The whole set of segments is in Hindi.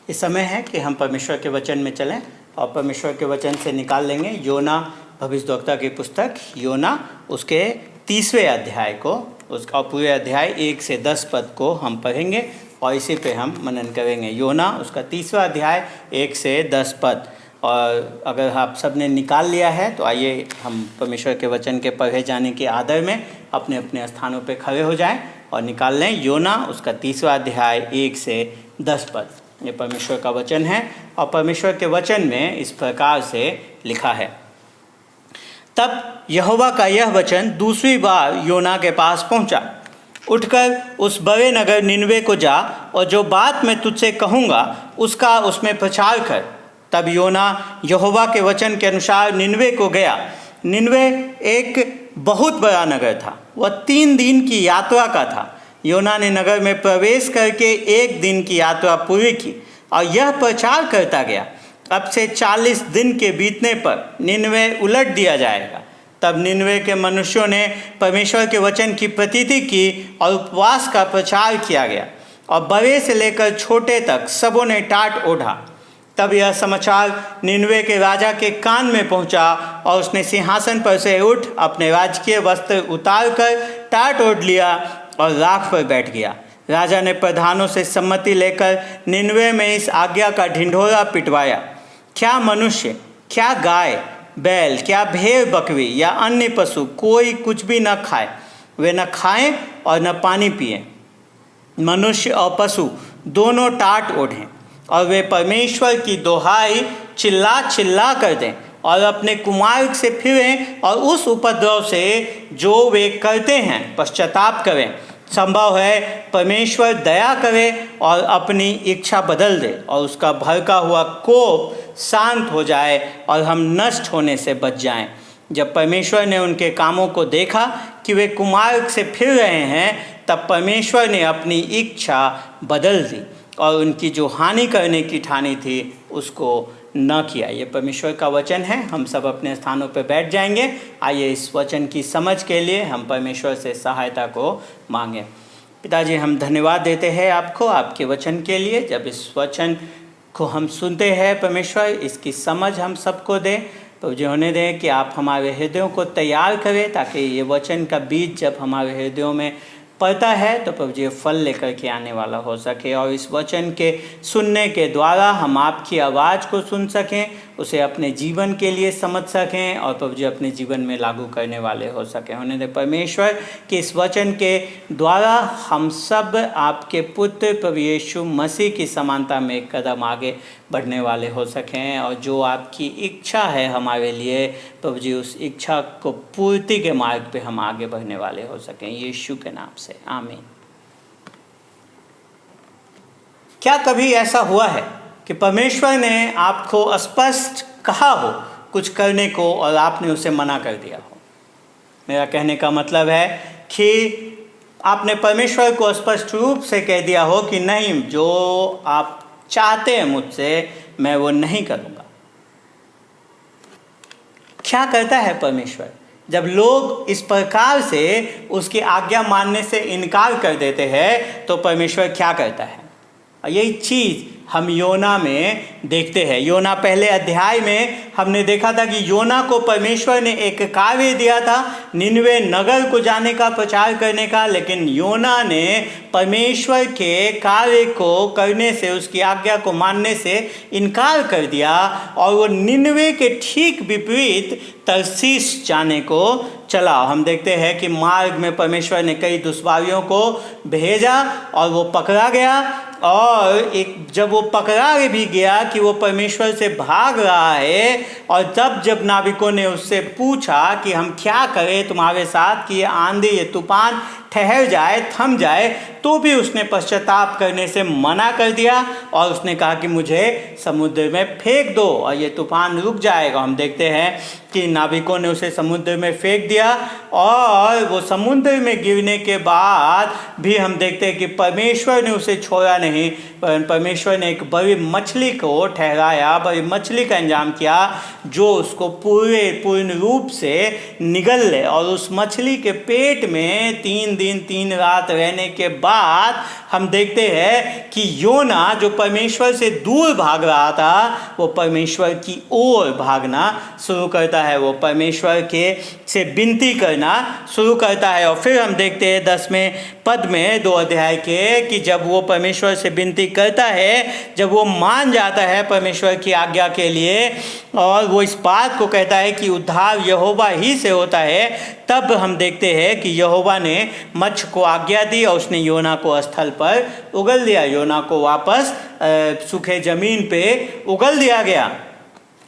इस समय है कि हम परमेश्वर के वचन में चलें और परमेश्वर के वचन से निकाल लेंगे योना भविष्यद्वक्ता की पुस्तक योना, उसके 30वें अध्याय को, उसका पूरे अध्याय 1 से 10 पद को हम पढ़ेंगे और इसी पे हम मनन करेंगे। योना उसका 30वां अध्याय 1 से 10 पद। और अगर आप सब ने निकाल लिया है तो आइए हम परमेश्वर के वचन के पढ़े जाने के आदर में अपने अपने स्थानों पे खड़े हो जाएं और निकाल लें योना उसका 30वां अध्याय 1 से 10 पद। ये परमेश्वर का वचन है और परमेश्वर के वचन में इस प्रकार से लिखा है। तब यहोवा का यह वचन दूसरी बार योना के पास पहुंचा, उठकर उस बड़े नगर निनवे को जा और जो बात मैं तुझसे कहूँगा उसका उसमें प्रचार कर। तब योना यहोवा के वचन के अनुसार निनवे को गया। निनवे एक बहुत बड़ा नगर था, वह 3 दिन की यात्रा का था। योना ने नगर में प्रवेश करके 1 दिन की यात्रा पूरी की और यह प्रचार करता गया, अब से 40 दिन के बीतने पर निनवे उलट दिया जाएगा। तब निनवे के मनुष्यों ने परमेश्वर के वचन की प्रतीति की और उपवास का प्रचार किया गया और बड़े से लेकर छोटे तक सबों ने टाट ओढ़ा। तब यह समाचार निनवे के राजा के कान में पहुंचा और उसने सिंहासन पर से उठ अपने राजकीय वस्त्र उतार कर टाट ओढ़ लिया और राख पर बैठ गया। राजा ने प्रधानों से सम्मति लेकर निनवे में इस आज्ञा का ढिंढोरा पिटवाया, क्या मनुष्य, क्या गाय बैल, क्या भेड़ बकरी या अन्य पशु कोई कुछ भी न खाए, वे न खाएं और न पानी पिएं। मनुष्य और पशु दोनों टाट ओढ़ें और वे परमेश्वर की दोहाई चिल्ला चिल्ला कर दें और अपने कुमार्ग से फिरें और उस उपद्रव से जो वे करते हैं पश्चाताप करें। संभव है परमेश्वर दया करे और अपनी इच्छा बदल दे और उसका भड़का हुआ कोप शांत हो जाए और हम नष्ट होने से बच जाएं। जब परमेश्वर ने उनके कामों को देखा कि वे कुमार्ग से फिर रहे हैं, तब परमेश्वर ने अपनी इच्छा बदल दी और उनकी जो हानि करने की ठानी थी उसको न किया। ये परमेश्वर का वचन है। हम सब अपने स्थानों पर बैठ जाएंगे। आइए इस वचन की समझ के लिए हम परमेश्वर से सहायता को मांगें। पिताजी, हम धन्यवाद देते हैं आपको आपके वचन के लिए। जब इस वचन को हम सुनते हैं परमेश्वर, इसकी समझ हम सबको दें, तो जो होने दें कि आप हमारे हृदयों को तैयार करें ताकि ये वचन का बीज जब हमारे हृदयों में पड़ता है तो प्रभु जी फल लेकर के आने वाला हो सके और इस वचन के सुनने के द्वारा हम आपकी आवाज़ को सुन सकें, उसे अपने जीवन के लिए समझ सकें और प्रभु जी अपने जीवन में लागू करने वाले हो सकें। होने दे परमेश्वर कि इस वचन के द्वारा हम सब आपके पुत्र प्रभु यीशु मसीह की समानता में एक कदम आगे बढ़ने वाले हो सकें और जो आपकी इच्छा है हमारे लिए प्रभु जी उस इच्छा को पूर्ति के मार्ग पे हम आगे बढ़ने वाले हो सकें, यीशु के नाम से आमीन। क्या कभी ऐसा हुआ है कि परमेश्वर ने आपको स्पष्ट कहा हो कुछ करने को और आपने उसे मना कर दिया हो? मेरा कहने का मतलब है कि आपने परमेश्वर को स्पष्ट रूप से कह दिया हो कि नहीं, जो आप चाहते हैं मुझसे मैं वो नहीं करूँगा। क्या करता है परमेश्वर जब लोग इस प्रकार से उसकी आज्ञा मानने से इनकार कर देते हैं? तो परमेश्वर क्या करता है? यही चीज़ हम योना में देखते हैं। योना पहले अध्याय में हमने देखा था कि योना को परमेश्वर ने एक कार्य दिया था निनवे नगर को जाने का, प्रचार करने का, लेकिन योना ने परमेश्वर के कार्य को करने से, उसकी आज्ञा को मानने से इनकार कर दिया और वो निनवे के ठीक विपरीत तरसीस जाने को चला। हम देखते हैं कि मार्ग में परमेश्वर ने कई दुश्वारियों को भेजा और वो पकड़ा गया और एक जब वो पकड़ा भी गया कि वो परमेश्वर से भाग रहा है और तब जब नाविकों ने उससे पूछा कि हम क्या करें तुम्हारे साथ कि ये आंधी ये तूफान ठहर जाए, थम जाए, तो भी उसने पश्चाताप करने से मना कर दिया और उसने कहा कि मुझे समुद्र में फेंक दो और ये तूफान रुक जाएगा। हम देखते हैं कि नाविकों ने उसे समुद्र में फेंक दिया और वो समुद्र में गिरने के बाद भी हम देखते हैं कि परमेश्वर ने उसे छोड़ा नहीं, परमेश्वर ने एक बड़ी मछली को ठहराया, बड़ी मछली का इंतजाम किया जो उसको पूर्ण रूप से निगल ले और उस मछली के पेट में 3 दिन 3 रात रहने के बाद हम देखते हैं कि योना जो परमेश्वर से दूर भाग रहा था वो परमेश्वर की ओर भागना शुरू करता है, वो परमेश्वर के से विनती करना शुरू करता है। और फिर हम देखते हैं 10वें पद में 2 अध्याय के कि जब वो परमेश्वर से विनती करता है, जब वो मान जाता है परमेश्वर की आज्ञा के लिए और वो इस बात को कहता है कि उद्धार यहोवा ही से होता है, तब हम देखते हैं कि यहोवा ने मत्स्य को आज्ञा दी और उसने योना को स्थल पर उगल दिया। योना को वापस सूखे जमीन पे उगल दिया गया।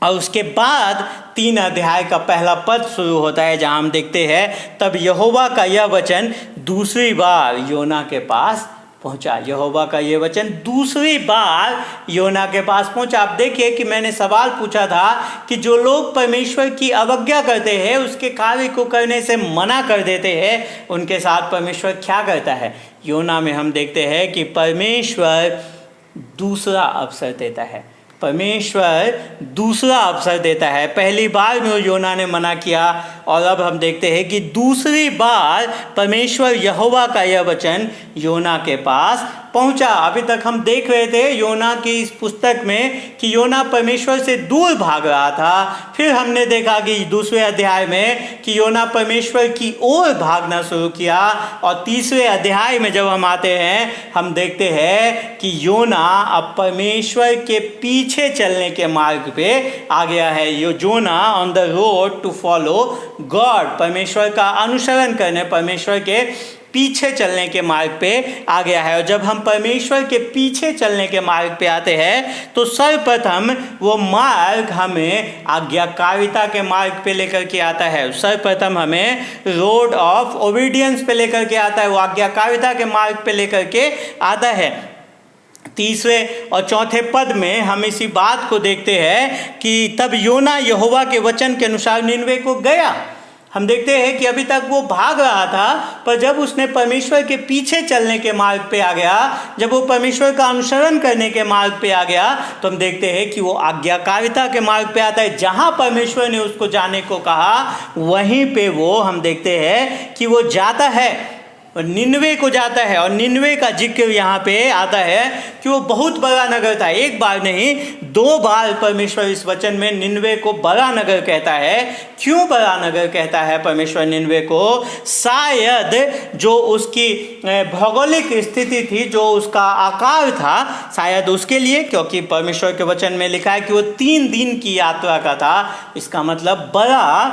और उसके बाद 3 अध्याय का पहला पद शुरू होता है जहाँ हम देखते हैं तब यहोवा का यह वचन दूसरी बार योना के पास पहुंचा। यहोवा का ये वचन दूसरी बार योना के पास पहुंचा। आप देखिए कि मैंने सवाल पूछा था कि जो लोग परमेश्वर की अवज्ञा करते हैं, उसके कार्य को करने से मना कर देते हैं, उनके साथ परमेश्वर क्या करता है। योना में हम देखते हैं कि परमेश्वर दूसरा अवसर देता है, परमेश्वर दूसरा अवसर देता है। पहली बार में योना ने मना किया और अब हम देखते हैं कि दूसरी बार परमेश्वर यहोवा का यह वचन योना के पास पहुंचा। अभी तक हम देख रहे थे योना की इस पुस्तक में कि योना परमेश्वर से दूर भाग रहा था। फिर हमने देखा कि दूसरे अध्याय में कि योना परमेश्वर की ओर भागना शुरू किया और तीसरे अध्याय में जब हम आते हैं हम देखते हैं कि योना अब परमेश्वर के पीछे चलने के मार्ग पे आ गया है। Jonah on the road to follow God, परमेश्वर का अनुसरण करने, परमेश्वर के पीछे चलने के मार्ग पे आ गया है। और जब हम परमेश्वर के पीछे चलने के मार्ग पे आते हैं तो सर्वप्रथम वो मार्ग हमें आज्ञाकारिता के मार्ग पे लेकर के आता है। सर्वप्रथम हमें रोड ऑफ ओबीडियंस पे लेकर के आता है, वो आज्ञाकारिता के मार्ग पे लेकर के आता है। तीसरे और चौथे पद में हम इसी बात को देखते हैं कि तब योना यहोवा के वचन के अनुसार निनवे को गया। हम देखते हैं कि अभी तक वो भाग रहा था, पर जब उसने परमेश्वर के पीछे चलने के मार्ग पे आ गया, जब वो परमेश्वर का अनुसरण करने के मार्ग पे आ गया, तो हम देखते हैं कि वो आज्ञाकारिता के मार्ग पे आता है। जहाँ परमेश्वर ने उसको जाने को कहा वहीं पे वो हम देखते हैं कि वो जाता है और निनवे को जाता है। और निनवे का जिक्र यहाँ पे आता है कि वो बहुत बड़ा नगर था। एक बार नहीं, 2 बार परमेश्वर इस वचन में निनवे को बड़ा नगर कहता है। क्यों बड़ा नगर कहता है परमेश्वर निनवे को? शायद जो उसकी भौगोलिक स्थिति थी, जो उसका आकार था, शायद उसके लिए, क्योंकि परमेश्वर के वचन में लिखा है कि वो 3 दिन की यात्रा का था, इसका मतलब बड़ा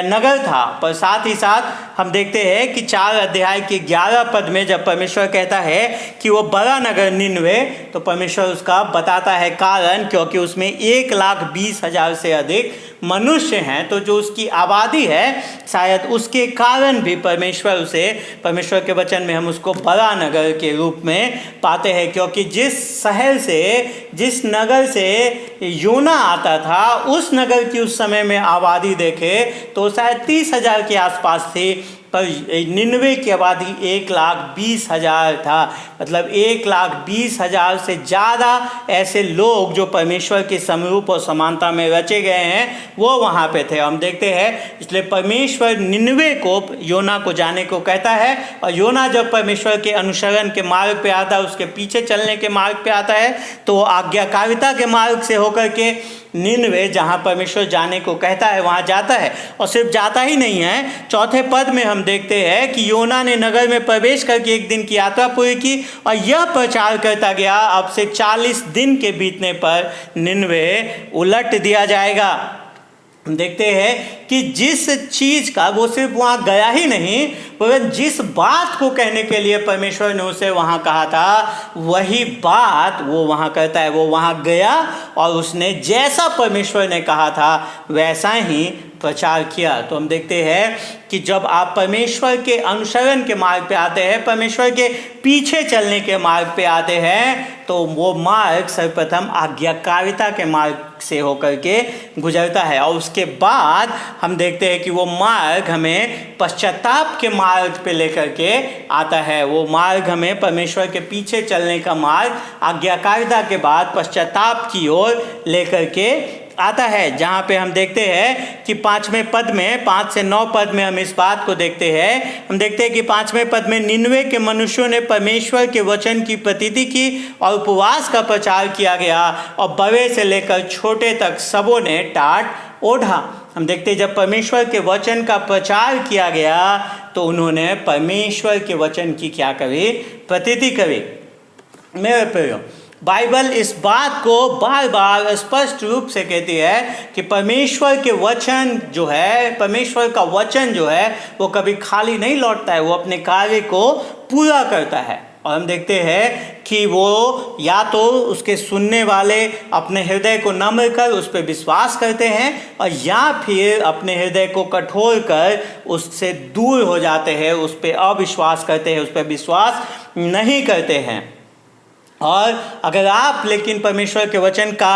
नगर था। पर साथ ही साथ हम देखते हैं कि 4 अध्याय के 11 पद में जब परमेश्वर कहता है कि वो बड़ा नगर निनवे, तो परमेश्वर उसका बताता है कारण, क्योंकि उसमें 1,20,000 से अधिक मनुष्य हैं। तो जो उसकी आबादी है, शायद उसके कारण भी परमेश्वर के वचन में हम उसको बड़ा नगर के रूप में पाते हैं। क्योंकि जिस शहर से, जिस नगर से योना आता था, उस नगर की उस समय में आबादी देखे तो शायद 30,000 के आसपास थी, पर निनवे की आबादी 1,20,000 था। मतलब 1,20,000 से ज़्यादा ऐसे लोग जो परमेश्वर के समरूप और समानता में रचे गए हैं, वो वहाँ पे थे। हम देखते हैं, इसलिए परमेश्वर निनवे को, योना को जाने को कहता है। और योना जब परमेश्वर के अनुसरण के मार्ग पे आता है, उसके पीछे चलने के मार्ग पे आता है, तो आज्ञाकारिता के मार्ग से होकर के निनवे, जहाँ परमेश्वर जाने को कहता है, वहाँ जाता है। और सिर्फ जाता ही नहीं है, चौथे पद में हम देखते हैं कि योना ने नगर में प्रवेश करके 1 दिन की यात्रा पूरी की और यह प्रचार करता गया, अब से 40 दिन के बीतने पर निनवे उलट दिया जाएगा। हम देखते हैं कि जिस चीज़ का वो सिर्फ वहाँ गया ही नहीं, पर जिस बात को कहने के लिए परमेश्वर ने उसे वहाँ कहा था, वही बात वो वहाँ करता है। वो वहाँ गया और उसने जैसा परमेश्वर ने कहा था वैसा ही प्रचार किया। तो हम देखते हैं कि जब आप परमेश्वर के अनुसरण के मार्ग पे आते हैं, परमेश्वर के पीछे चलने के मार्ग पे आते हैं, तो वो मार्ग सर्वप्रथम आज्ञाकारिता के मार्ग से होकर के गुजरता है। और उसके बाद हम देखते हैं कि वो मार्ग हमें पश्चाताप के मार्ग पे लेकर के आता है। वो मार्ग हमें परमेश्वर के पीछे चलने का मार्ग आज्ञाकारिता के बाद पश्चाताप की ओर लेकर के आता है, जहाँ पे हम देखते हैं कि 5वें पद में, 5 से 9 पद में हम इस बात को देखते हैं। हम देखते हैं कि 5वें पद में निनवे के मनुष्यों ने परमेश्वर के वचन की प्रतीति की और उपवास का प्रचार किया गया और बड़े से लेकर छोटे तक सबों ने टाट ओढ़ा। हम देखते हैं जब परमेश्वर के वचन का प्रचार किया गया तो उन्होंने परमेश्वर के वचन की क्या करी? प्रतीति करी। मेरे प्रियो, बाइबल इस बात को बार बार स्पष्ट रूप से कहती है कि परमेश्वर के वचन जो है, परमेश्वर का वचन जो है वो कभी खाली नहीं लौटता है, वो अपने कार्य को पूरा करता है। और हम देखते हैं कि वो या तो उसके सुनने वाले अपने हृदय को नम्र कर उस पर विश्वास करते हैं, और या फिर अपने हृदय को कठोर कर उससे दूर हो जाते हैं, उस पर अविश्वास करते हैं, उस पर विश्वास नहीं करते हैं। और अगर आप लेकिन परमेश्वर के वचन का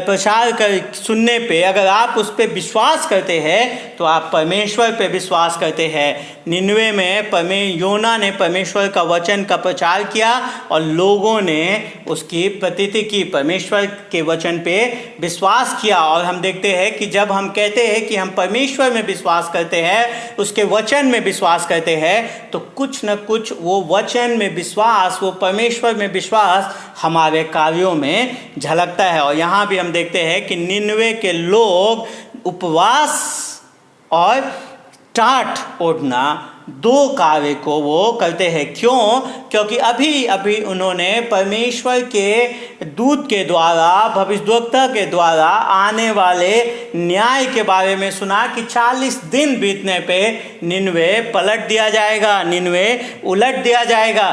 प्रचार कर सुनने पे अगर आप उस पर विश्वास करते हैं तो आप परमेश्वर पे विश्वास करते हैं। निनवे में योना ने परमेश्वर का वचन का प्रचार किया और लोगों ने उसकी प्रतीति की, परमेश्वर के वचन पे विश्वास किया। और हम देखते हैं कि जब हम कहते हैं कि हम परमेश्वर में विश्वास करते हैं, उसके वचन में विश्वास करते हैं, तो कुछ न कुछ वो वचन में विश्वास, वो परमेश्वर में विश्वास हमारे कार्यों में झलकता है। और यहाँ भी हम देखते हैं कि निनवे के लोग उपवास और टाट ओढ़ना, दो कार्य को वो करते हैं। क्यों? क्योंकि अभी अभी उन्होंने परमेश्वर के दूत के द्वारा, भविष्यद्वक्ता के द्वारा आने वाले न्याय के बारे में सुना कि 40 दिन बीतने पे निनवे पलट दिया जाएगा, निनवे उलट दिया जाएगा।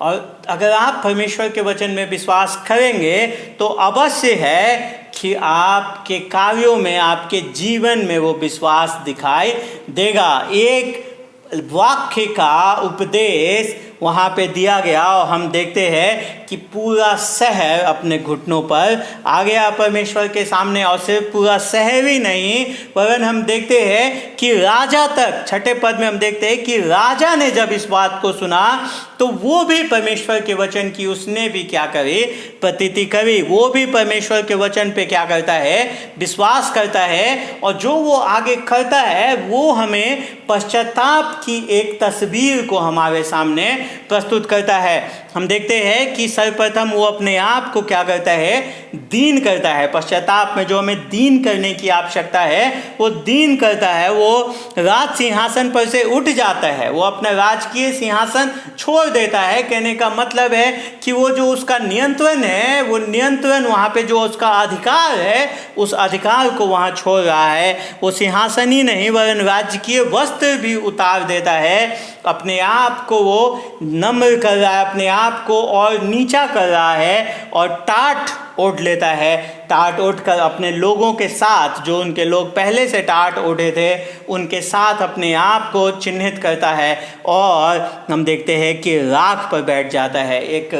और अगर आप परमेश्वर के वचन में विश्वास करेंगे तो अवश्य है कि आपके कार्यों में, आपके जीवन में वो विश्वास दिखाई देगा। एक वाक्य का उपदेश वहाँ पे दिया गया और हम देखते हैं कि पूरा शहर अपने घुटनों पर आ गया परमेश्वर के सामने। और सिर्फ पूरा शहर ही नहीं, वरन हम देखते हैं कि राजा तक, 6ठे पद में हम देखते हैं कि राजा ने जब इस बात को सुना तो वो भी परमेश्वर के वचन की उसने भी क्या करी? प्रतीति करी। वो भी परमेश्वर के वचन पे क्या करता है? विश्वास करता है। और जो वो आगे करता है वो हमें पश्चाताप की एक तस्वीर को हमारे सामने प्रस्तुत करता है। हम देखते हैं कि सर्वप्रथम वो अपने आप को क्या करता है? दीन करता है। पश्चाताप में जो हमें दीन करने की आवश्यकता है वो दीन करता है। वो राज सिंहासन पर से उठ जाता है, वो अपना राजकीय सिंहासन छोड़ देता है। कहने का मतलब है कि वो जो उसका नियंत्रण है, वो नियंत्रण वहाँ पे जो उसका अधिकार है, उस अधिकार को वहाँ छोड़ रहा है। वो सिंहासन ही नहीं वरन राजकीय वस्त्र भी उतार देता है। अपने आप को वो नम्र कर रहा है, अपने आप को और नीचा कर रहा है और टाट ओढ़ लेता है। टाट ओढ़ कर अपने लोगों के साथ, जो उनके लोग पहले से टाट ओढ़े थे, उनके साथ अपने आप को चिन्हित करता है। और हम देखते हैं कि राख पर बैठ जाता है। एक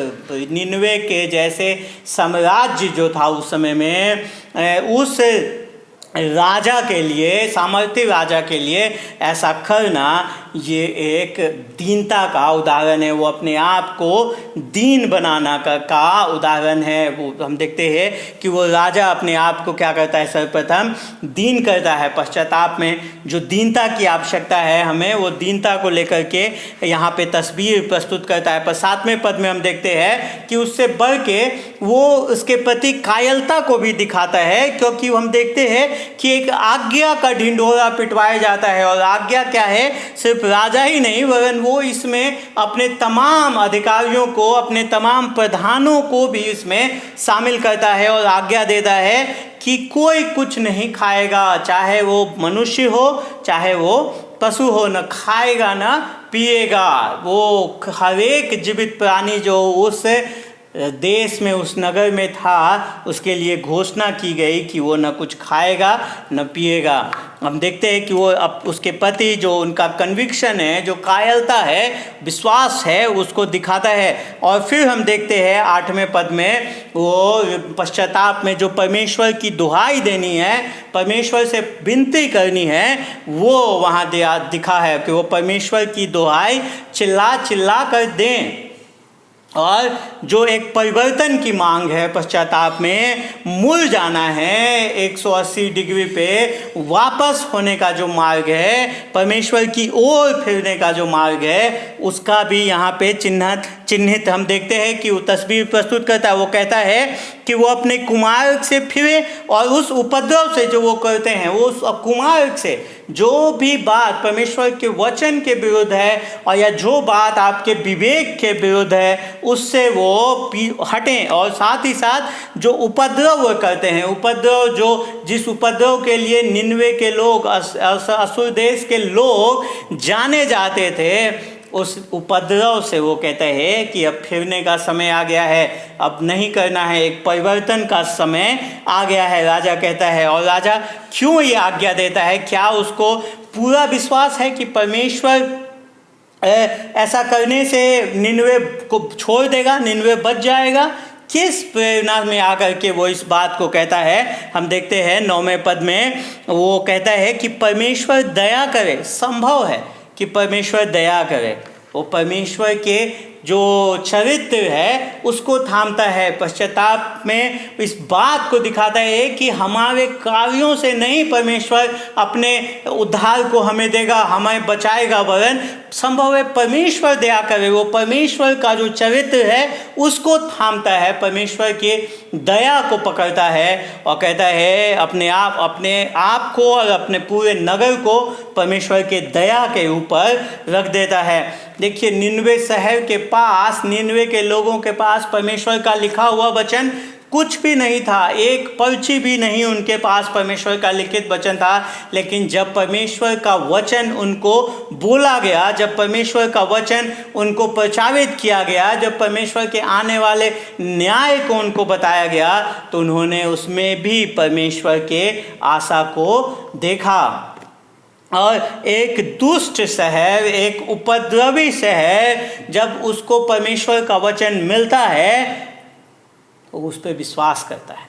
निनवे के जैसे साम्राज्य जो था उस समय में, उस राजा के लिए, सामर्थ्य राजा के लिए ऐसा करना ये एक दीनता का उदाहरण है। वो अपने आप को दीन बनाना का उदाहरण है। वो हम देखते हैं कि वो राजा अपने आप को क्या करता है? सर्वप्रथम दीन करता है। पश्चाताप में जो दीनता की आवश्यकता है हमें, वो दीनता को लेकर के यहाँ पे तस्वीर प्रस्तुत करता है। पर 7वें पद में हम देखते हैं कि उससे बढ़ के वो उसके प्रति कायरता को भी दिखाता है, क्योंकि हम देखते हैं कि एक आज्ञा का ढिंढोरा पिटवाया जाता है। और आज्ञा क्या है? सिर्फ राजा ही नहीं वरन वो इसमें अपने तमाम अधिकारियों को, अपने तमाम प्रधानों को भी इसमें शामिल करता है और आज्ञा देता है कि कोई कुछ नहीं खाएगा, चाहे वो मनुष्य हो चाहे वो पशु हो, न खाएगा न पिएगा। वो हर एक जीवित प्राणी जो उस देश में, उस नगर में था, उसके लिए घोषणा की गई कि वो न कुछ खाएगा न पिएगा। हम देखते हैं कि वो अब उसके प्रति जो उनका कन्विक्शन है, जो कायरता है, विश्वास है, उसको दिखाता है। और फिर हम देखते हैं 8वें पद में वो पश्चाताप में जो परमेश्वर की दुहाई देनी है, परमेश्वर से विनती करनी है, वो वहाँ दिखा है कि वो परमेश्वर की दुहाई चिल्ला चिल्ला कर दें। और जो एक परिवर्तन की मांग है, पश्चाताप में मुड़ जाना है, 180 डिग्री पे वापस होने का जो मार्ग है, परमेश्वर की ओर फिरने का जो मार्ग है, उसका भी यहाँ पे चिन्हित हम देखते हैं कि वो तस्वीर प्रस्तुत करता है। वो कहता है कि वो अपने कुमार्ग से फिरे और उस उपद्रव से जो वो करते हैं, वो उस कुमार्ग से जो भी बात परमेश्वर के वचन के विरुद्ध है और या जो बात आपके विवेक के विरुद्ध है, उससे वो हटें। और साथ ही साथ जो उपद्रव वो करते हैं, उपद्रव जिस उपद्रव के लिए निनवे के लोग, असुर देश के लोग जाने जाते थे, उस उपद्रव से वो कहते हैं कि अब फिरने का समय आ गया है, अब नहीं करना है, एक परिवर्तन का समय आ गया है, राजा कहता है। और राजा क्यों ये आज्ञा देता है? क्या उसको पूरा विश्वास है कि परमेश्वर ऐसा करने से निनवे को छोड़ देगा, निनवे बच जाएगा? किस प्रेरणा में आकर के वो इस बात को कहता है? हम देखते हैं 9वें पद में वो कहता है कि परमेश्वर दया करे। संभव है कि परमेश्वर दया करे। वो परमेश्वर के जो चरित्र है उसको थामता है, पश्चाताप में इस बात को दिखाता है कि हमारे कार्यों से नहीं परमेश्वर अपने उद्धार को हमें देगा, हमें बचाएगा, वरन संभव है परमेश्वर दया करे। वो परमेश्वर का जो चरित्र है उसको थामता है, परमेश्वर के दया को पकड़ता है और कहता है अपने आप को और अपने पूरे नगर को परमेश्वर के दया के ऊपर रख देता है। देखिए, निनवे शहर के पास, निनवे के लोगों के पास परमेश्वर का लिखा हुआ वचन कुछ भी नहीं था, एक पर्ची भी नहीं उनके पास परमेश्वर का लिखित वचन था। लेकिन जब परमेश्वर का वचन उनको बोला गया, जब परमेश्वर का वचन उनको प्रचारित किया गया, जब परमेश्वर के आने वाले न्याय को उनको बताया गया, तो उन्होंने उसमें भी परमेश्वर के आशा को देखा। और एक दुष्ट शहर, एक उपद्रवी शहर, जब उसको परमेश्वर का वचन मिलता है तो उस पर विश्वास करता है।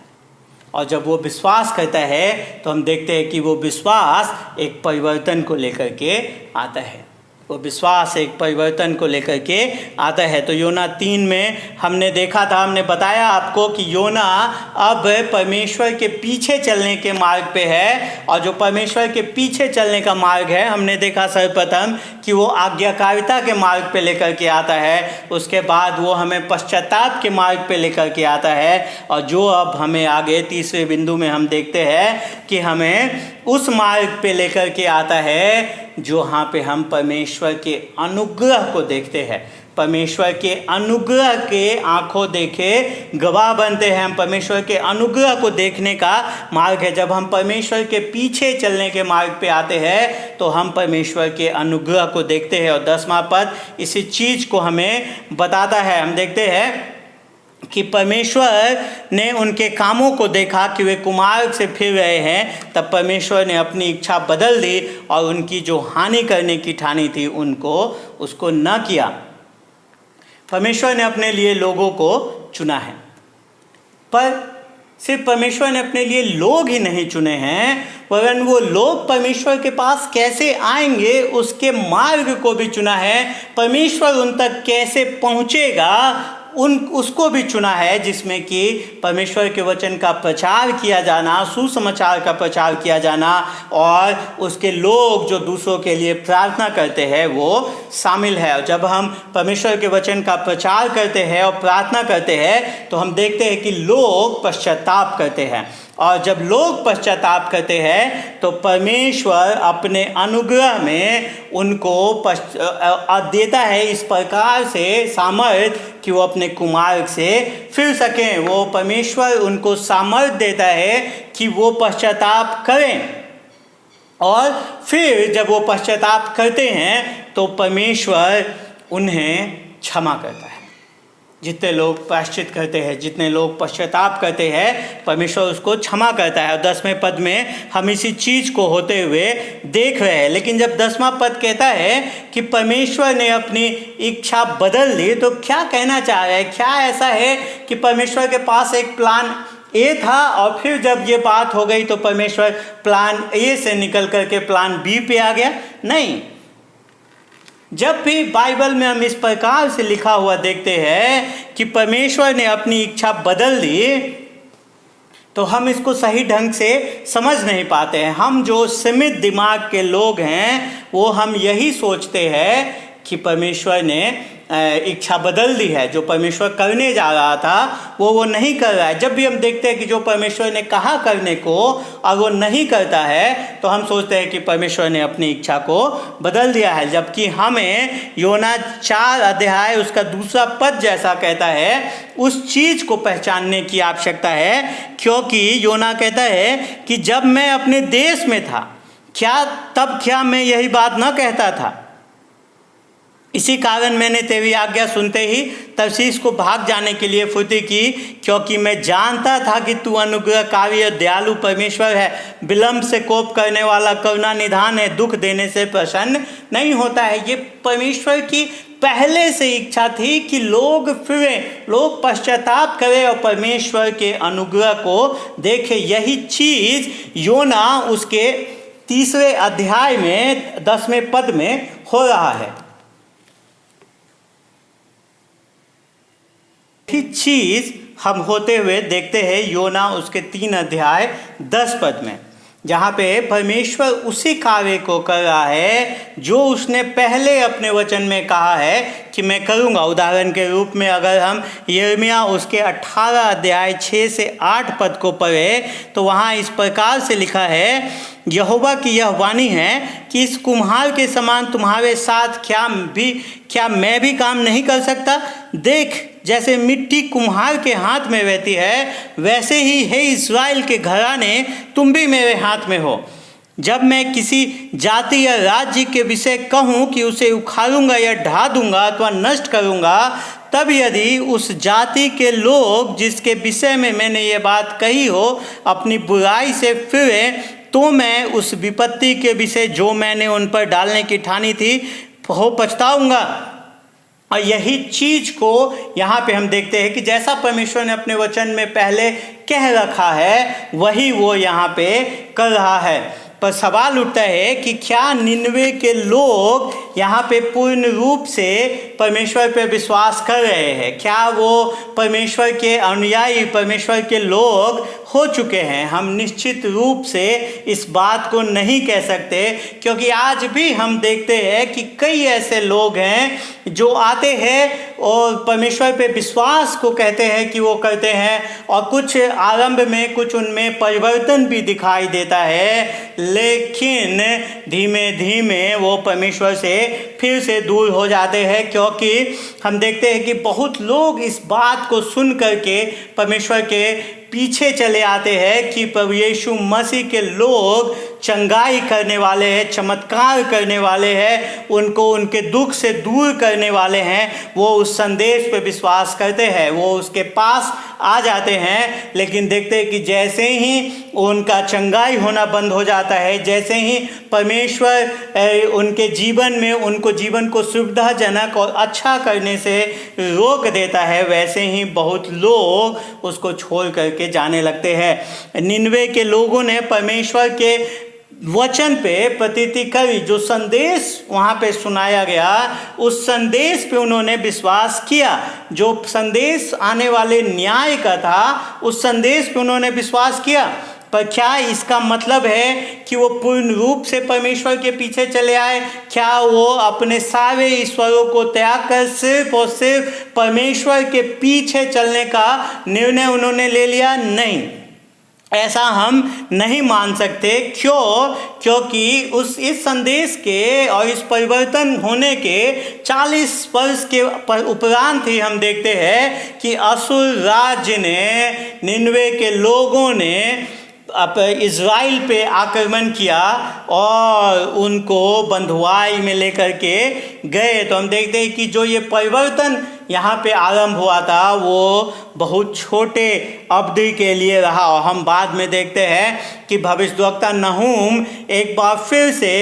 और जब वो विश्वास करता है तो हम देखते हैं कि वो विश्वास एक परिवर्तन को लेकर के आता है। वो विश्वास एक परिवर्तन को लेकर के आता है। तो योना 3 में हमने देखा था, हमने बताया आपको कि योना अब परमेश्वर के पीछे चलने के मार्ग पे है। और जो परमेश्वर के पीछे चलने का मार्ग है, हमने देखा सर्वप्रथम कि वो आज्ञाकारिता के मार्ग पे लेकर के आता है, उसके बाद वो हमें पश्चाताप के मार्ग पे लेकर के आता है। और जो अब हमें आगे तीसरे बिंदु में हम देखते हैं कि हमें उस मार्ग पे लेकर के आता है जहाँ पे हम परमेश्वर के अनुग्रह को देखते हैं। परमेश्वर के अनुग्रह के आंखों देखे गवाह बनते हैं। हम परमेश्वर के अनुग्रह को देखने का मार्ग है। जब हम परमेश्वर के पीछे चलने के मार्ग पे आते हैं तो हम परमेश्वर के अनुग्रह को देखते हैं। और 10वां पद इसी चीज़ को हमें बताता है। हम देखते हैं कि परमेश्वर ने उनके कामों को देखा कि वे कुमार्ग से फिर रहे हैं, तब परमेश्वर ने अपनी इच्छा बदल दी और उनकी जो हानि करने की ठानी थी उसको न किया। परमेश्वर ने अपने लिए लोगों को चुना है, पर सिर्फ परमेश्वर ने अपने लिए लोग ही नहीं चुने हैं, वरन वो लोग परमेश्वर के पास कैसे आएंगे उसके मार्ग को भी चुना है। परमेश्वर उन तक कैसे पहुँचेगा उसको भी चुना है, जिसमें कि परमेश्वर के वचन का प्रचार किया जाना, सुसमाचार का प्रचार किया जाना और उसके लोग जो दूसरों के लिए प्रार्थना करते हैं वो शामिल है। और जब हम परमेश्वर के वचन का प्रचार करते हैं और प्रार्थना करते हैं तो हम देखते हैं कि लोग पश्चाताप करते हैं। और जब लोग पश्चाताप करते हैं तो परमेश्वर अपने अनुग्रह में उनको देता है इस प्रकार से सामर्थ कि वो अपने कुमार्ग से फिर सकें। वो परमेश्वर उनको सामर्थ देता है कि वो पश्चाताप करें। और फिर जब वो पश्चाताप करते हैं तो परमेश्वर उन्हें क्षमा करता है। जितने लोग प्रायश्चित करते हैं, जितने लोग पश्चाताप करते हैं, परमेश्वर उसको क्षमा करता है। और 10वें पद में हम इसी चीज़ को होते हुए देख रहे हैं। लेकिन जब 10वां पद कहता है कि परमेश्वर ने अपनी इच्छा बदल दी, तो क्या कहना चाह रहा है? क्या ऐसा है कि परमेश्वर के पास एक प्लान ए था और फिर जब ये बात हो गई तो परमेश्वर प्लान ए से निकल करके प्लान बी पे आ गया? नहीं, जब भी बाइबल में हम इस प्रकार से लिखा हुआ देखते हैं कि परमेश्वर ने अपनी इच्छा बदल दी, तो हम इसको सही ढंग से समझ नहीं पाते हैं। हम जो सीमित दिमाग के लोग हैं वो हम यही सोचते हैं कि परमेश्वर ने इच्छा बदल दी है, जो परमेश्वर करने जा रहा था वो नहीं कर रहा है। जब भी हम देखते हैं कि जो परमेश्वर ने कहा करने को और वो नहीं करता है, तो हम सोचते हैं कि परमेश्वर ने अपनी इच्छा को बदल दिया है। जबकि हमें योना 4 अध्याय उसका 2 पद जैसा कहता है, उस चीज़ को पहचानने की आवश्यकता है। क्योंकि योना कहता है कि जब मैं अपने देश में था, क्या मैं यही बात न कहता था? इसी कारण मैंने तेरी आज्ञा सुनते ही तर्शीश को भाग जाने के लिए फुर्ती की, क्योंकि मैं जानता था कि तू अनुग्रहकारी और दयालु परमेश्वर है, विलंब से कोप करने वाला, करुणा निधान है, दुख देने से प्रसन्न नहीं होता है। ये परमेश्वर की पहले से इच्छा थी कि लोग फिरें, लोग पश्चाताप करें और परमेश्वर के अनुग्रह को देखें। यही चीज़ योना उसके 3 अध्याय में 10वें पद में हो रहा है। यही चीज़ हम होते हुए देखते हैं योना उसके 3 अध्याय 10 पद में, जहाँ पे परमेश्वर उसी कार्य को कर रहा है जो उसने पहले अपने वचन में कहा है कि मैं करूँगा। उदाहरण के रूप में अगर हम यिर्मयाह उसके 18 अध्याय 6 से 8 पद को पढ़े, तो वहाँ इस प्रकार से लिखा है, यहोवा की यह वाणी है कि इस कुम्हार के समान तुम्हारे साथ क्या मैं भी काम नहीं कर सकता? देख, जैसे मिट्टी कुम्हार के हाथ में रहती है, वैसे ही हे इस्राएल के घराने, तुम भी मेरे हाथ में हो। जब मैं किसी जाति या राज्य के विषय कहूँ कि उसे उखाड़ूंगा या ढा दूंगा अथवा नष्ट करूंगा, तब यदि उस जाति के लोग जिसके विषय में मैंने ये बात कही हो अपनी बुराई से फिरें, तो मैं उस विपत्ति के विषय जो मैंने उन पर डालने की ठानी थी हो पछताऊंगा। और यही चीज़ को यहाँ पे हम देखते हैं कि जैसा परमेश्वर ने अपने वचन में पहले कह रखा है, वही वो यहाँ पे कर रहा है। पर सवाल उठता है कि क्या निनवे के लोग यहाँ पे पूर्ण रूप से परमेश्वर पे विश्वास कर रहे हैं? क्या वो परमेश्वर के अनुयायी, परमेश्वर के लोग हो चुके हैं? हम निश्चित रूप से इस बात को नहीं कह सकते, क्योंकि आज भी हम देखते हैं कि कई ऐसे लोग हैं जो आते हैं और परमेश्वर पे विश्वास को कहते हैं कि वो करते हैं, और कुछ आरंभ में कुछ उनमें परिवर्तन भी दिखाई देता है, लेकिन धीमे धीमे वो परमेश्वर से फिर से दूर हो जाते हैं। क्योंकि हम देखते हैं कि बहुत लोग इस बात को सुन करके परमेश्वर के पीछे चले आते हैं कि प्रभु यीशु मसीह के लोग चंगाई करने वाले हैं, चमत्कार करने वाले हैं, उनको उनके दुख से दूर करने वाले हैं। वो उस संदेश पे विश्वास करते हैं, वो उसके पास आ जाते हैं, लेकिन देखते हैं कि जैसे ही उनका चंगाई होना बंद हो जाता है, जैसे ही परमेश्वर उनके जीवन में उनको जीवन को सुविधाजनक और अच्छा करने से रोक देता है, वैसे ही बहुत लोग उसको छोड़ करके जाने लगते हैं। निनवे के लोगों ने परमेश्वर के वचन पे प्रतीति करी, जो संदेश वहाँ पे सुनाया गया उस संदेश पे उन्होंने विश्वास किया। जो संदेश आने वाले न्याय का था उस संदेश पे उन्होंने विश्वास किया। पर क्या इसका मतलब है कि वो पूर्ण रूप से परमेश्वर के पीछे चले आए? क्या वो अपने सारे ईश्वरों को त्याग कर सिर्फ और सिर्फ परमेश्वर के पीछे चलने का निर्णय उन्होंने ले लिया? नहीं, ऐसा हम नहीं मान सकते। क्योंकि इस संदेश के और इस परिवर्तन होने के 40 वर्ष के उपरांत ही हम देखते हैं कि असुर राज्य ने, निनवे के लोगों ने इज़राइल पे आक्रमण किया और उनको बंधुआई में लेकर के गए। तो हम देखते हैं कि जो ये परिवर्तन यहाँ पे आरंभ हुआ था वो बहुत छोटे अवधि के लिए रहा। और हम बाद में देखते हैं कि भविष्यद्वक्ता नहूम एक बार फिर से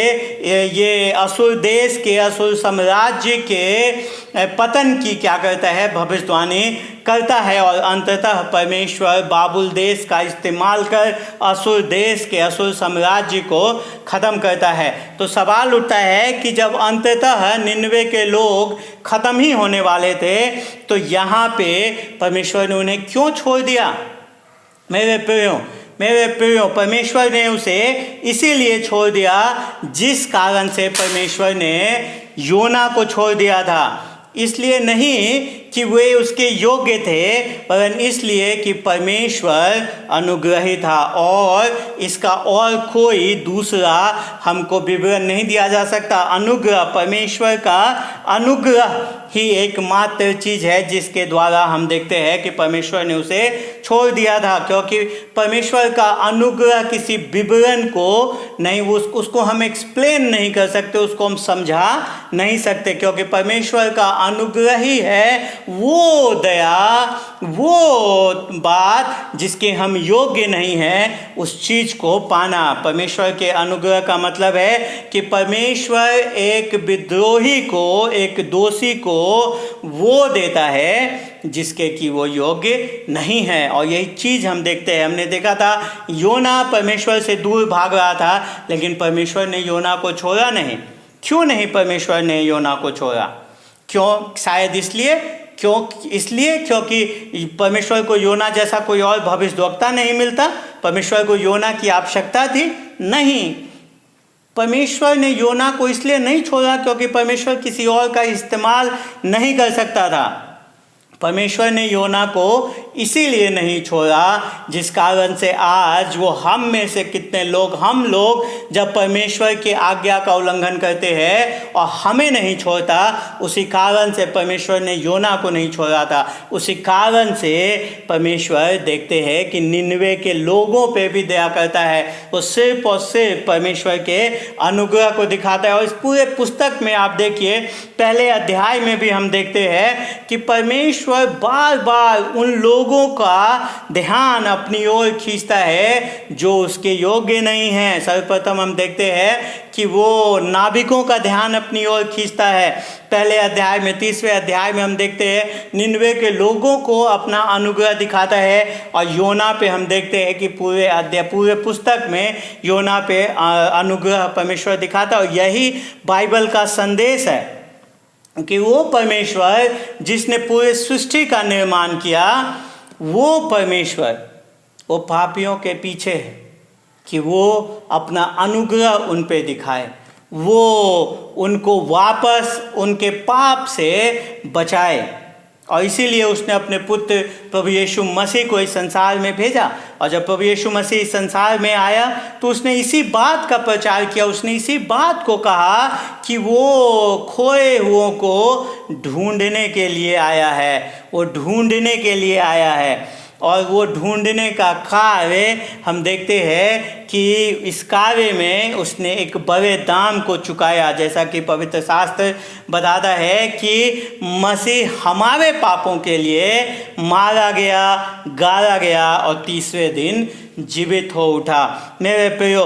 ये असुर देश के, असुर साम्राज्य के पतन की क्या करता है, भविष्यवाणी करता है और अंततः परमेश्वर बाबुल देश का इस्तेमाल कर असुर देश के असुर साम्राज्य को ख़त्म करता है। तो सवाल उठता है कि जब अंततः निन्वे के लोग ख़त्म ही होने वाले थे तो यहाँ पे परमेश्वर ने उन्हें क्यों छोड़ दिया। मेरे प्रियो, परमेश्वर ने उसे इसीलिए छोड़ दिया जिस कारण से परमेश्वर ने योना को छोड़ दिया था। इसलिए नहीं कि वे उसके योग्य थे, पर इसलिए कि परमेश्वर अनुग्रही था और इसका और कोई दूसरा हमको विवरण नहीं दिया जा सकता। अनुग्रह, परमेश्वर का अनुग्रह ही एकमात्र चीज़ है जिसके द्वारा हम देखते हैं कि परमेश्वर ने उसे छोड़ दिया था, क्योंकि परमेश्वर का अनुग्रह किसी विवरण को नहीं, उसको हम एक्सप्लेन नहीं कर सकते, उसको हम समझा नहीं सकते, क्योंकि परमेश्वर का अनुग्रह ही है वो दया, वो बात जिसके हम योग्य नहीं हैं उस चीज़ को पाना। परमेश्वर के अनुग्रह का मतलब है कि परमेश्वर एक विद्रोही को, एक दोषी को वो देता है जिसके कि वो योग्य नहीं है। और यही चीज़ हम देखते हैं, हमने देखा था योना परमेश्वर से दूर भाग रहा था, लेकिन परमेश्वर ने योना को छोड़ा नहीं। क्यों नहीं परमेश्वर ने योना को छोड़ा? क्यों? शायद इसलिए क्योंकि परमेश्वर को योना जैसा कोई और भविष्यद्वक्ता नहीं मिलता। परमेश्वर को योना की आवश्यकता थी नहीं। परमेश्वर ने योना को इसलिए नहीं छोड़ा क्योंकि परमेश्वर किसी और का इस्तेमाल नहीं कर सकता था। परमेश्वर ने योना को इसीलिए नहीं छोड़ा जिस कारण से आज वो हम में से कितने लोग, हम लोग जब परमेश्वर की आज्ञा का उल्लंघन करते हैं और हमें नहीं छोड़ता, उसी कारण से परमेश्वर ने योना को नहीं छोड़ा था। उसी कारण से परमेश्वर देखते हैं कि निन्वे के लोगों पे भी दया करता है। वो सिर्फ और सिर्फ परमेश्वर के अनुग्रह को दिखाता है। और इस पूरे पुस्तक में आप देखिए, पहले अध्याय में भी हम देखते हैं कि परमेश्वर बार बार उन लोगों का ध्यान अपनी ओर खींचता है जो उसके योग्य नहीं हैं। सर्वप्रथम हम देखते हैं कि वो नाविकों का ध्यान अपनी ओर खींचता है। पहले अध्याय में, 30वें अध्याय में हम देखते हैं निन्वे के लोगों को अपना अनुग्रह दिखाता है। और योना पे हम देखते हैं कि पूरे पुस्तक में योना पे अनुग्रह परमेश्वर दिखाता है। और यही बाइबल का संदेश है कि वो परमेश्वर जिसने पूरे सृष्टि का निर्माण किया, वो परमेश्वर वो पापियों के पीछे है कि वो अपना अनुग्रह उन पे दिखाए, वो उनको वापस उनके पाप से बचाए। और इसीलिए उसने अपने पुत्र प्रभु यीशु मसीह को इस संसार में भेजा। और जब प्रभु यीशु मसीह इस संसार में आया तो उसने इसी बात का प्रचार किया, उसने इसी बात को कहा कि वो खोए हुओं को ढूंढने के लिए आया है, वो ढूंढने के लिए आया है। और वो ढूंढने का कार्य हम देखते हैं कि इस कार्य में उसने एक बड़े दाम को चुकाया, जैसा कि पवित्र शास्त्र बताता है कि मसीह हमारे पापों के लिए मारा गया, गाड़ा गया और तीसरे दिन जीवित हो उठा। मेरे प्रियो,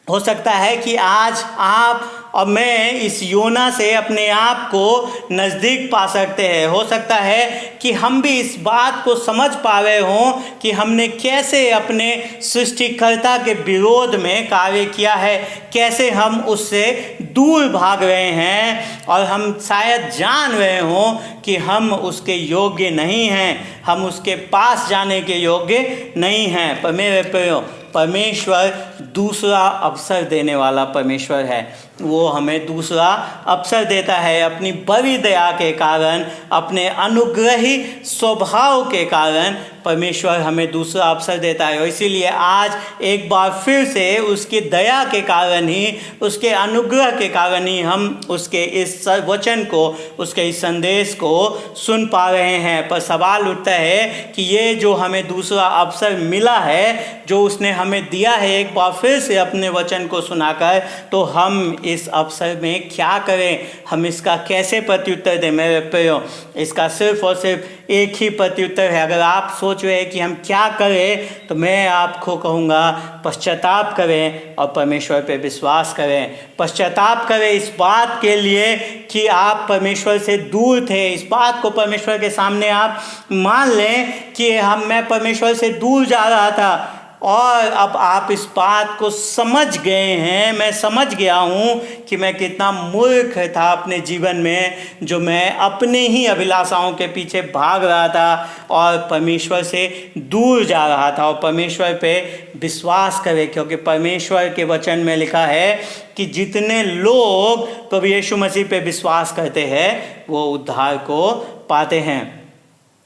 हो सकता है कि आज आप और मैं इस योना से अपने आप को नज़दीक पा सकते हैं। हो सकता है कि हम भी इस बात को समझ पा रहे हों कि हमने कैसे अपने सृष्टिकर्ता के विरोध में कार्य किया है, कैसे हम उससे दूर भाग रहे हैं। और हम शायद जान रहे हों कि हम उसके योग्य नहीं हैं, हम उसके पास जाने के योग्य नहीं हैं। पर मेरे प्रियो, परमेश्वर दूसरा अवसर देने वाला परमेश्वर है। वो हमें दूसरा अवसर देता है अपनी बड़ी दया के कारण, अपने अनुग्रही स्वभाव के कारण परमेश्वर हमें दूसरा अवसर देता है। और इसीलिए आज एक बार फिर से उसकी दया के कारण ही, उसके अनुग्रह के कारण ही हम उसके इस वचन को, उसके इस संदेश को सुन पा रहे हैं। पर सवाल उठता है कि ये जो हमें दूसरा अवसर मिला है, जो उसने हमें दिया है एक बार फिर से अपने वचन को सुनाकर, तो हम इस अवसर में क्या करें, हम इसका कैसे प्रत्युत्तर दें। मेरे प्रियो, इसका सिर्फ और सिर्फ एक ही प्रत्युत्तर है। अगर आप सोच रहे हैं कि हम क्या करें, तो मैं आपको कहूँगा पश्चाताप करें और परमेश्वर पे विश्वास करें। पश्चाताप करें इस बात के लिए कि आप परमेश्वर से दूर थे, इस बात को परमेश्वर के सामने आप मान लें कि मैं परमेश्वर से दूर जा रहा था, और अब आप इस बात को समझ गए हैं, मैं समझ गया हूँ कि मैं कितना मूर्ख था अपने जीवन में, जो मैं अपने ही अभिलाषाओं के पीछे भाग रहा था और परमेश्वर से दूर जा रहा था। और परमेश्वर पे विश्वास करें, क्योंकि परमेश्वर के वचन में लिखा है कि जितने लोग प्रभु यीशु मसीह पे विश्वास करते हैं वो उद्धार को पाते हैं।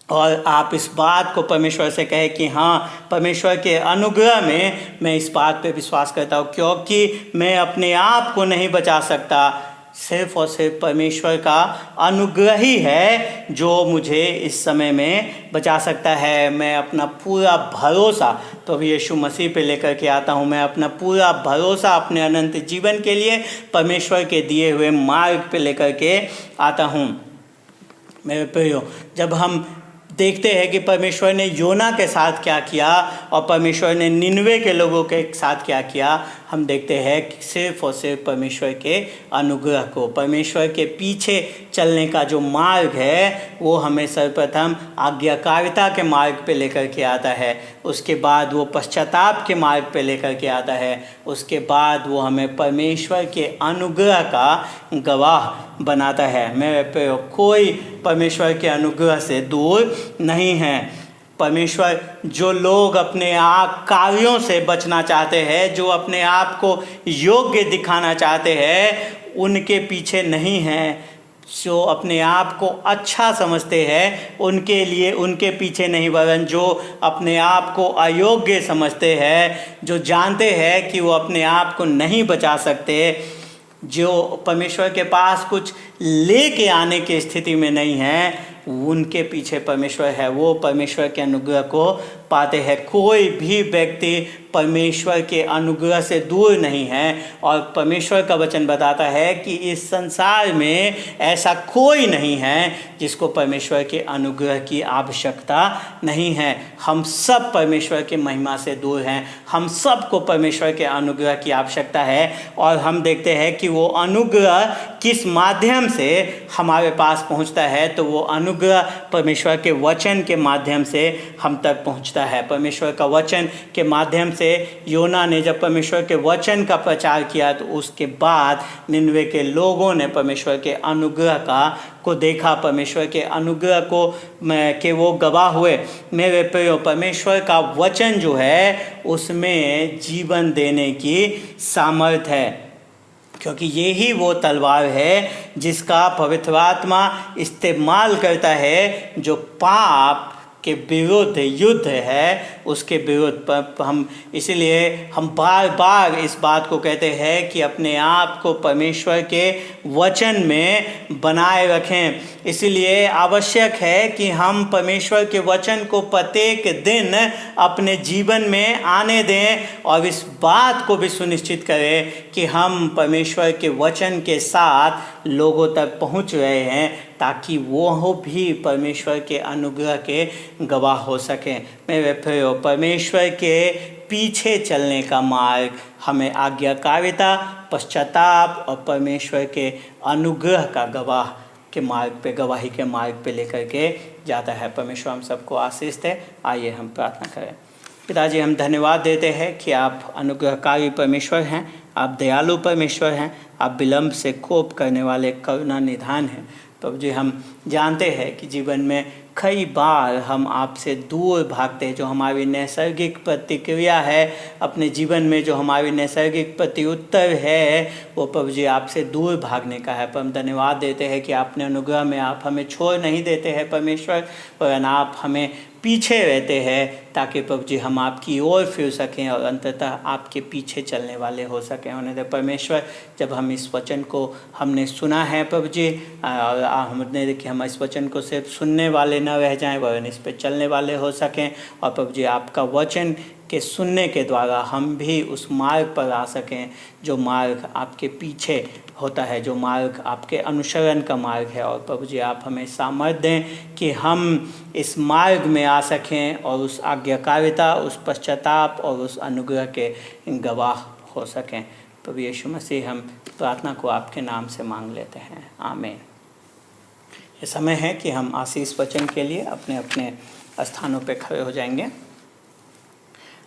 और आप इस बात को परमेश्वर से कहें कि हाँ, परमेश्वर के अनुग्रह में मैं इस बात पे विश्वास करता हूँ, क्योंकि मैं अपने आप को नहीं बचा सकता, सिर्फ और सिर्फ परमेश्वर का अनुग्रह ही है जो मुझे इस समय में बचा सकता है। मैं अपना पूरा भरोसा प्रभु यीशु मसीह पे लेकर के आता हूँ। मैं अपना पूरा भरोसा अपने अनंत जीवन के लिए परमेश्वर के दिए हुए मार्ग पे लेकर के आता हूँ। मेरे प्रियो, जब हम देखते हैं कि परमेश्वर ने योना के साथ क्या किया और परमेश्वर ने निनवे के लोगों के साथ क्या किया, हम देखते हैं कि सिर्फ और सिर्फ परमेश्वर के अनुग्रह को, परमेश्वर के पीछे चलने का जो मार्ग है वो हमें सर्वप्रथम आज्ञाकारिता के मार्ग पे लेकर के आता है, उसके बाद वो पश्चाताप के मार्ग पे लेकर के आता है, उसके बाद वो हमें परमेश्वर के अनुग्रह का गवाह बनाता है। मेरे प्रियो, कोई परमेश्वर के अनुग्रह से दूर नहीं है। परमेश्वर, जो लोग अपने आप कार्यों से बचना चाहते हैं, जो अपने आप को योग्य दिखाना चाहते हैं, उनके पीछे नहीं हैं। जो अपने आप को अच्छा समझते हैं उनके लिए, उनके पीछे नहीं, वरन जो अपने आप को अयोग्य समझते हैं, जो जानते हैं कि वो अपने आप को नहीं बचा सकते, जो परमेश्वर के पास कुछ लेके आने की स्थिति में नहीं है, उनके पीछे परमेश्वर है, वो परमेश्वर के अनुग्रह को पाते हैं। कोई भी व्यक्ति परमेश्वर के अनुग्रह से दूर नहीं है, और परमेश्वर का वचन बताता है कि इस संसार में ऐसा कोई नहीं है जिसको परमेश्वर के अनुग्रह की आवश्यकता नहीं है। हम सब परमेश्वर के महिमा से दूर हैं, हम सबको परमेश्वर के अनुग्रह की आवश्यकता है। और हम देखते हैं कि वो अनुग्रह किस माध्यम से हमारे पास पहुंचता है, तो वो अनुग्रह परमेश्वर के वचन के माध्यम से हम तक पहुंचता है। परमेश्वर का वचन के माध्यम से योना ने जब परमेश्वर के वचन का प्रचार किया, तो उसके बाद निनवे के लोगों ने परमेश्वर के अनुग्रह को देखा, परमेश्वर के अनुग्रह को के वो गवाह हुए। मेरे प्रियो, परमेश्वर का वचन जो है उसमें जीवन देने की सामर्थ है, क्योंकि यही वो तलवार है जिसका पवित्र आत्मा इस्तेमाल करता है, जो पाप के विरुद्ध युद्ध है, उसके विरुद्ध पर हम, इसलिए हम बार बार इस बात को कहते हैं कि अपने आप को परमेश्वर के वचन में बनाए रखें। इसलिए आवश्यक है कि हम परमेश्वर के वचन को प्रत्येक दिन अपने जीवन में आने दें, और इस बात को भी सुनिश्चित करें कि हम परमेश्वर के वचन के साथ लोगों तक पहुंच रहे हैं, ताकि वो भी परमेश्वर के अनुग्रह के गवाह हो सकें। मेरे प्रियो, परमेश्वर के पीछे चलने का मार्ग हमें आज्ञाकारिता, पश्चाताप और परमेश्वर के अनुग्रह का गवाह के मार्ग पे, गवाही के मार्ग पे लेकर के जाता है। परमेश्वर हम सबको आशीष दे। आइए हम प्रार्थना करें। पिताजी, हम धन्यवाद देते हैं कि आप अनुग्रहकारी परमेश्वर हैं, आप दयालु परमेश्वर हैं, आप विलम्ब से कोप करने वाले करुणा निधान हैं। प्रभु जी, हम जानते हैं कि जीवन में कई बार हम आपसे दूर भागते हैं। जो हमारी नैसर्गिक प्रतिक्रिया है अपने जीवन में, जो हमारी नैसर्गिक प्रत्युत्तर है, वो प्रभु जी आपसे दूर भागने का है। पर हम धन्यवाद देते हैं कि आपने अनुग्रह में आप हमें छोड़ नहीं देते हैं परमेश्वर, वरन आप हमें पीछे रहते हैं, ताकि प्रभु जी हम आपकी ओर फिर सकें और अंततः आपके पीछे चलने वाले हो सकें। होने दे परमेश्वर, जब हम इस वचन को हमने सुना है प्रभु जी, और हमने देखिए हम इस वचन को सिर्फ सुनने वाले न रह जाएं, वरन इस पर चलने वाले हो सकें। और प्रभु जी आपका वचन के सुनने के द्वारा हम भी उस मार्ग पर आ सकें जो मार्ग आपके पीछे होता है, जो मार्ग आपके अनुसरण का मार्ग है। और प्रभु जी आप हमें सामर्थ्य दें कि हम इस मार्ग में आ सकें और उस आज्ञाकारिता, उस पश्चाताप और उस अनुग्रह के गवाह हो सकें। प्रभु यीशु मसीह, हम प्रार्थना को आपके नाम से मांग लेते हैं, आमीन। ये समय है कि हम आशीष वचन के लिए अपने अपने स्थानों पे खड़े हो जाएंगे।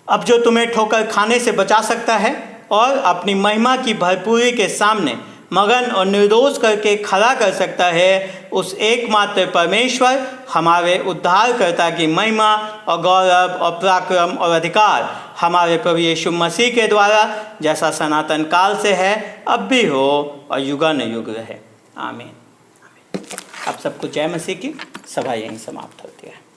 अब जो तुम्हें ठोकर खाने से बचा सकता है और अपनी महिमा की भरपूरी के सामने मगन और निर्दोष करके खड़ा कर सकता है, उस एकमात्र परमेश्वर हमारे उद्धारकर्ता की महिमा और गौरव और पराक्रम और अधिकार हमारे प्रभु यीशु मसीह के द्वारा जैसा सनातन काल से है, अब भी हो और युगानुयुग रहे, आमीन। आप सबको जय मसीह की। सभा यहीं समाप्त होती है।